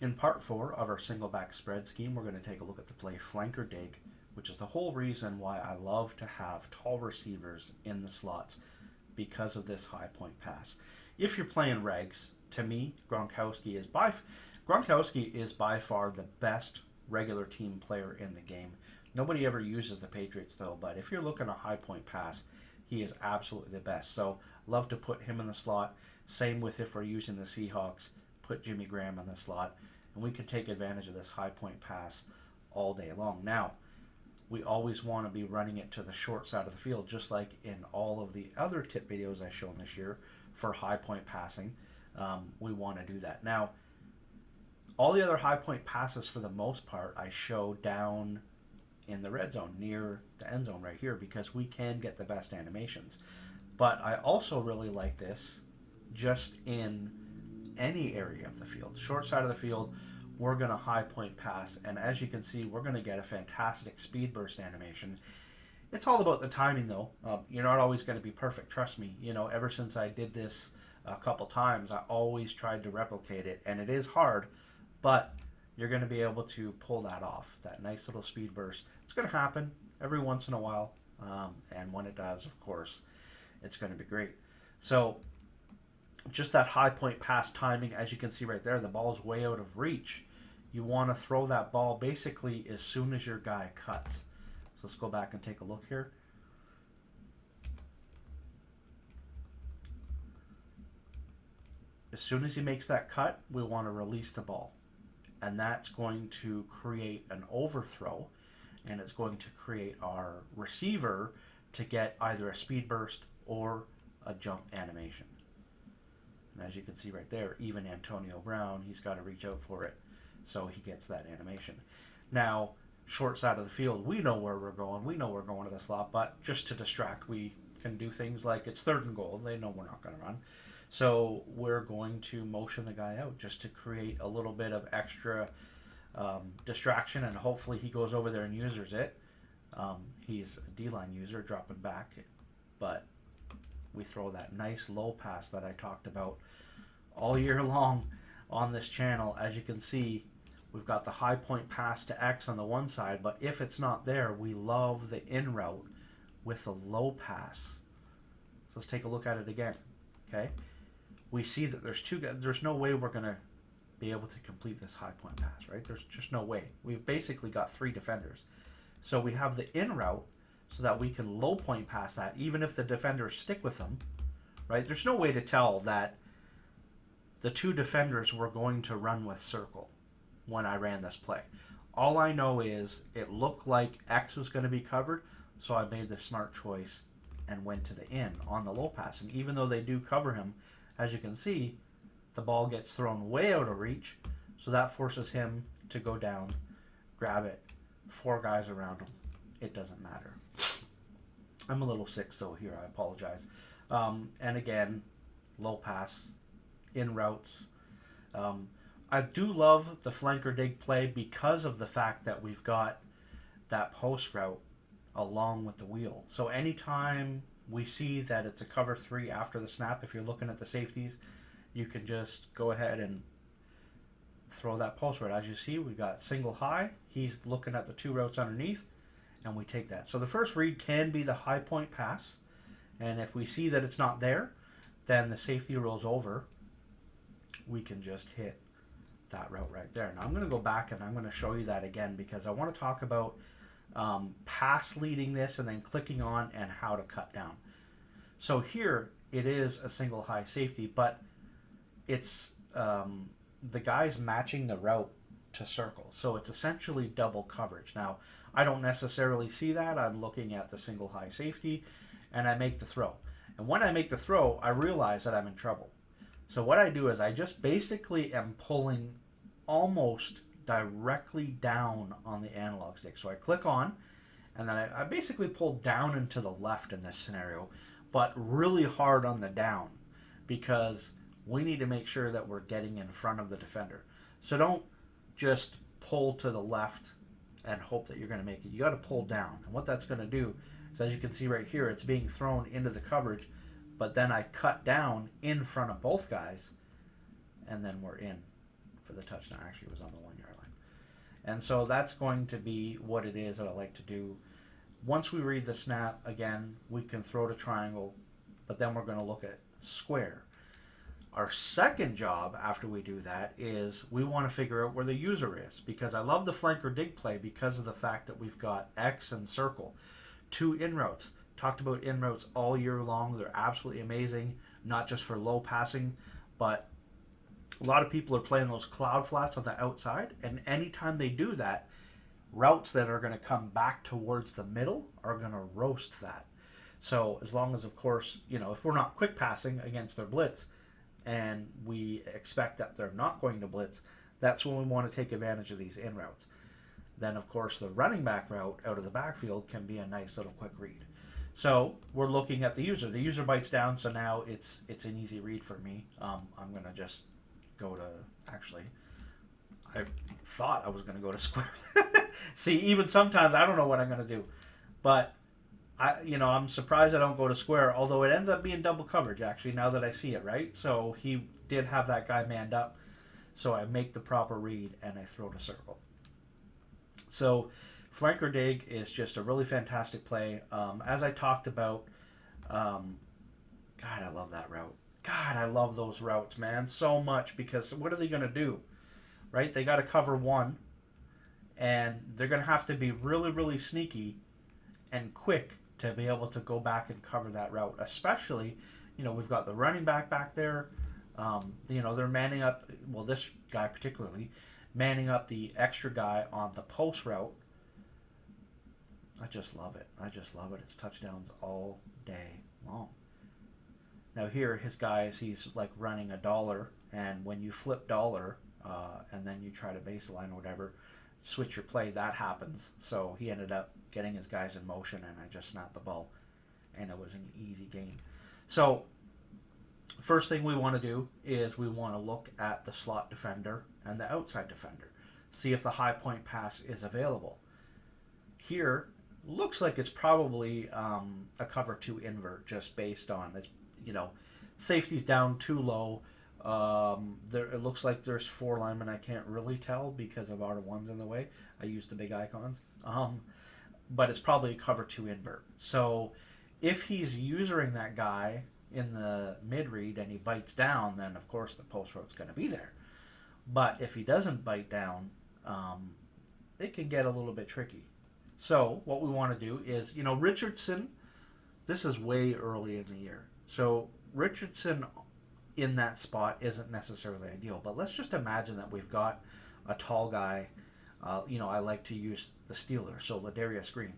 In part 4 of our single back spread scheme, we're going to take a look at the play flank or dig, which is the whole reason why I love to have tall receivers in the slots because of this high point pass. If you're playing regs, to me, Gronkowski is by far the best regular team player in the game. Nobody ever uses the Patriots though, but if you're looking at a high point pass, he is absolutely the best. So love to put him in the slot. Same with if we're using the Seahawks, put Jimmy Graham in the slot, and we can take advantage of this high point pass all day long. Now, we always want to be running it to the short side of the field, just like in all of the other tip videos I've shown this year for high point passing. We want to do that. Now, all the other high point passes, for the most part, I show down in the red zone near the end zone right here because we can get the best animations. But I also really like this just in any area of the field. Short side of the field, we're going to high point pass, and as you can see, we're going to get a fantastic speed burst animation. It's all about the timing though. You're not always going to be perfect, trust me. Ever since I did this a couple times, I always tried to replicate it, and it is hard, but you're going to be able to pull that off, that nice little speed burst. It's going to happen every once in a while, and when it does, of course, it's going to be great. So just that high point pass timing, as you can see right there, the ball is way out of reach. You want to throw that ball basically as soon as your guy cuts. So let's go back and take a look here. As soon as he makes that cut, we want to release the ball. And that's going to create an overthrow, and it's going to create our receiver to get either a speed burst or a jump animation. And as you can see right there, even Antonio Brown, he's got to reach out for it, so he gets that animation. Now, short side of the field, we know where we're going. We know we're going to the slot, but just to distract, we can do things like it's 3rd and goal. They know we're not going to run. So we're going to motion the guy out just to create a little bit of extra distraction, and hopefully he goes over there and uses it. He's a D-line user, dropping back, but we throw that nice low pass that I talked about all year long on this channel. As you can see, we've got the high point pass to X on the one side, but if it's not there, we love the in route with the low pass. So let's take a look at it again. Okay, we see that there's no way we're going to be able to complete this high point pass, right? There's just no way. We've basically got 3 defenders. So we have the in route so that we can low point pass that, even if the defenders stick with them, right? There's no way to tell that the 2 defenders were going to run with circle when I ran this play. All I know is it looked like X was going to be covered, so I made the smart choice and went to the in on the low pass. And even though they do cover him, as you can see, the ball gets thrown way out of reach, so that forces him to go down, grab it, 4 guys around him. It doesn't matter. I'm a little sick, so here, I apologize. And again, low pass, in routes. I do love the flanker dig play because of the fact that we've got that post route along with the wheel. So anytime we see that it's a cover 3 after the snap, if you're looking at the safeties, you can just go ahead and throw that post route. As you see, we got single high. He's looking at the 2 routes underneath, and we take that. So the first read can be the high point pass, and if we see that it's not there, then the safety rolls over. We can just hit that route right there. Now I'm going to go back and I'm going to show you that again because I want to talk about pass leading this and then clicking on and how to cut down. So here it is a single high safety, but it's the guy's matching the route to circle. So it's essentially double coverage. Now, I don't necessarily see that. I'm looking at the single high safety and I make the throw. And when I make the throw, I realize that I'm in trouble. So what I do is I just basically am pulling almost directly down on the analog stick. So I click on, and then I basically pull down and to the left in this scenario, but really hard on the down because we need to make sure that we're getting in front of the defender. So don't just pull to the left and hope that you're going to make it. You got to pull down. And what that's going to do is, as you can see right here, it's being thrown into the coverage, but then I cut down in front of both guys, and then we're in for the touchdown. Actually, it was on the 1 yard line. And so that's going to be what it is that I like to do. Once we read the snap, again, we can throw to triangle, but then we're going to look at square. Our second job after we do that is we want to figure out where the user is, because I love the flanker dig play because of the fact that we've got X and circle, 2 in routes. Talked about in routes all year long. They're absolutely amazing, not just for low passing, but a lot of people are playing those cloud flats on the outside, and anytime they do that, routes that are going to come back towards the middle are going to roast that. So as long as, of course, if we're not quick passing against their blitz, and we expect that they're not going to blitz, that's when we want to take advantage of these in routes. Then, of course, the running back route out of the backfield can be a nice little quick read. So we're looking at the user. The user bites down, so now it's an easy read for me. I'm going to just go to, actually, I thought I was going to go to square. See, even sometimes I don't know what I'm going to do. But I'm surprised I don't go to square, although it ends up being double coverage, actually, now that I see it, right? So he did have that guy manned up. So I make the proper read, and I throw to circle. So flanker dig is just a really fantastic play. As I talked about, God, I love that route. God, I love those routes, man, so much, because what are they going to do, right? They got to cover one, and they're going to have to be really, really sneaky and quick to be able to go back and cover that route. Especially, we've got the running back there. They're manning up, well, this guy particularly, manning up the extra guy on the post route. I just love it. It's touchdowns all day long. Now here, his guys, he's like running a dollar, and when you flip dollar, and then you try to baseline or whatever, switch your play, that happens. So he ended up getting his guys in motion, and I just snapped the ball, and it was an easy game. So first thing we want to do is we want to look at the slot defender and the outside defender, see if the high point pass is available. Here, looks like it's probably a cover 2 invert, just based on it's, safety's down too low. It looks like there's 4 linemen. I can't really tell because of R1's in the way. I use the big icons. But it's probably a cover 2 invert. So if he's using that guy in the mid read and he bites down, then of course the post road's going to be there. But if he doesn't bite down, it can get a little bit tricky. So what we want to do is, Richardson, this is way early in the year. So Richardson in that spot isn't necessarily ideal. But let's just imagine that we've got a tall guy. I like to use the Steeler, so Ladarius Green.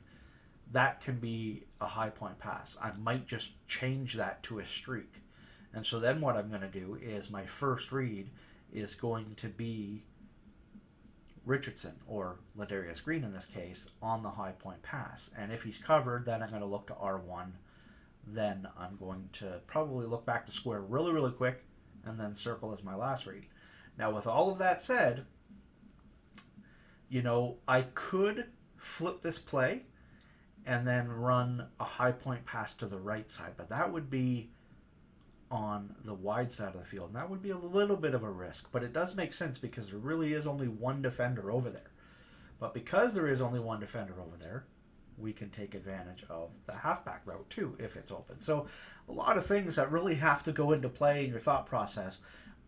That can be a high point pass. I might just change that to a streak. And so then what I'm going to do is my first read is going to be Richardson, or Ladarius Green in this case, on the high point pass. And if he's covered, then I'm going to look to R1. Then I'm going to probably look back to square really, really quick, and then circle as my last read. Now, with all of that said, I could flip this play and then run a high point pass to the right side, but that would be on the wide side of the field, and that would be a little bit of a risk, but it does make sense because there really is only one defender over there. But because there is only one defender over there, we can take advantage of the halfback route too if it's open. So a lot of things that really have to go into play in your thought process.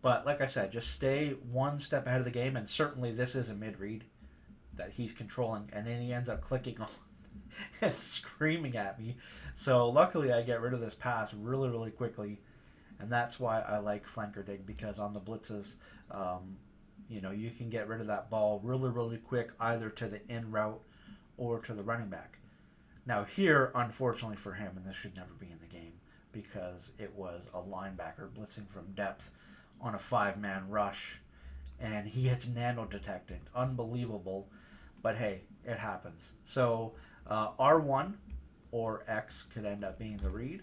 But like I said, just stay one step ahead of the game, and certainly this is a mid-read that he's controlling, and then he ends up clicking on and screaming at me. So luckily I get rid of this pass really, really quickly, and that's why I like flanker dig, because on the blitzes, you can get rid of that ball really, really quick, either to the in route or to the running back. Now here, unfortunately for him, and this should never be in the game, because it was a linebacker blitzing from depth on a 5-man rush, and he gets nano-detected. Unbelievable. But hey, it happens. So R1 or X could end up being the read,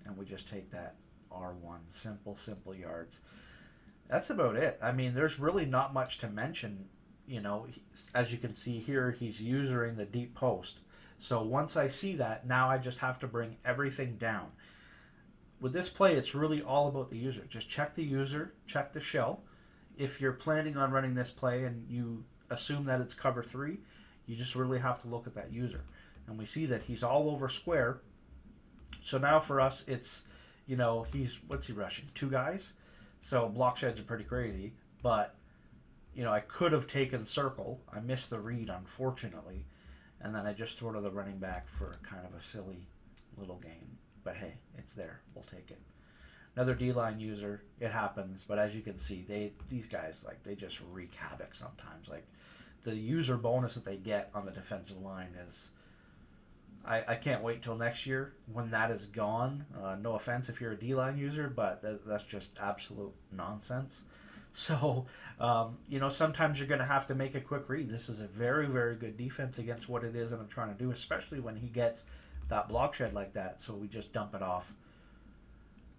and we just take that R1. Simple yards. That's about it. I mean, there's really not much to mention. As you can see here, he's using the deep post. So once I see that, now I just have to bring everything down. With this play, it's really all about the user. Just check the user, check the shell. if you're planning on running this play and you assume that it's cover three, you just really have to look at that user. And we see that he's all over square. So now for us, it's, he's, what's he rushing? Two guys? So block sheds are pretty crazy. But, I could have taken circle. I missed the read, unfortunately. And then I just throw to the running back for kind of a silly little gain. But hey, it's there. We'll take it. Another D-line user, it happens. But as you can see, these guys, they just wreak havoc sometimes. The user bonus that they get on the defensive line is... I can't wait till next year when that is gone. No offense if you're a D-line user, but that's just absolute nonsense. So, sometimes you're going to have to make a quick read. This is a very, very good defense against what it is that I'm trying to do, especially when he gets that block shed like that. So we just dump it off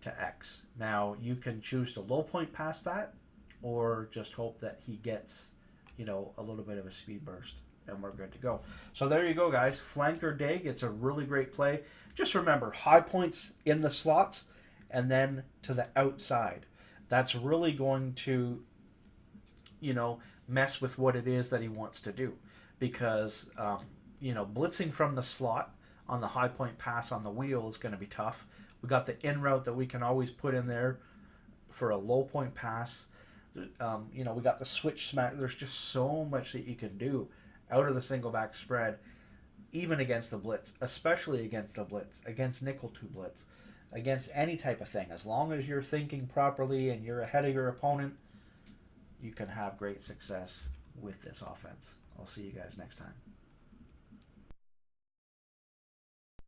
to X. Now, you can choose to low point past that or just hope that he gets, a little bit of a speed burst. And we're good to go. So there you go, guys. Flanker dig. It's a really great play. Just remember, high points in the slots and then to the outside. That's really going to, mess with what it is that he wants to do. Because, blitzing from the slot on the high point pass on the wheel is going to be tough. We got the in route that we can always put in there for a low point pass. We got the switch smack. There's just so much that you can do out of the single back spread, even against the blitz, especially against the blitz, against nickel two blitz, against any type of thing. As long as you're thinking properly and you're ahead of your opponent, you can have great success with this offense. I'll see you guys next time.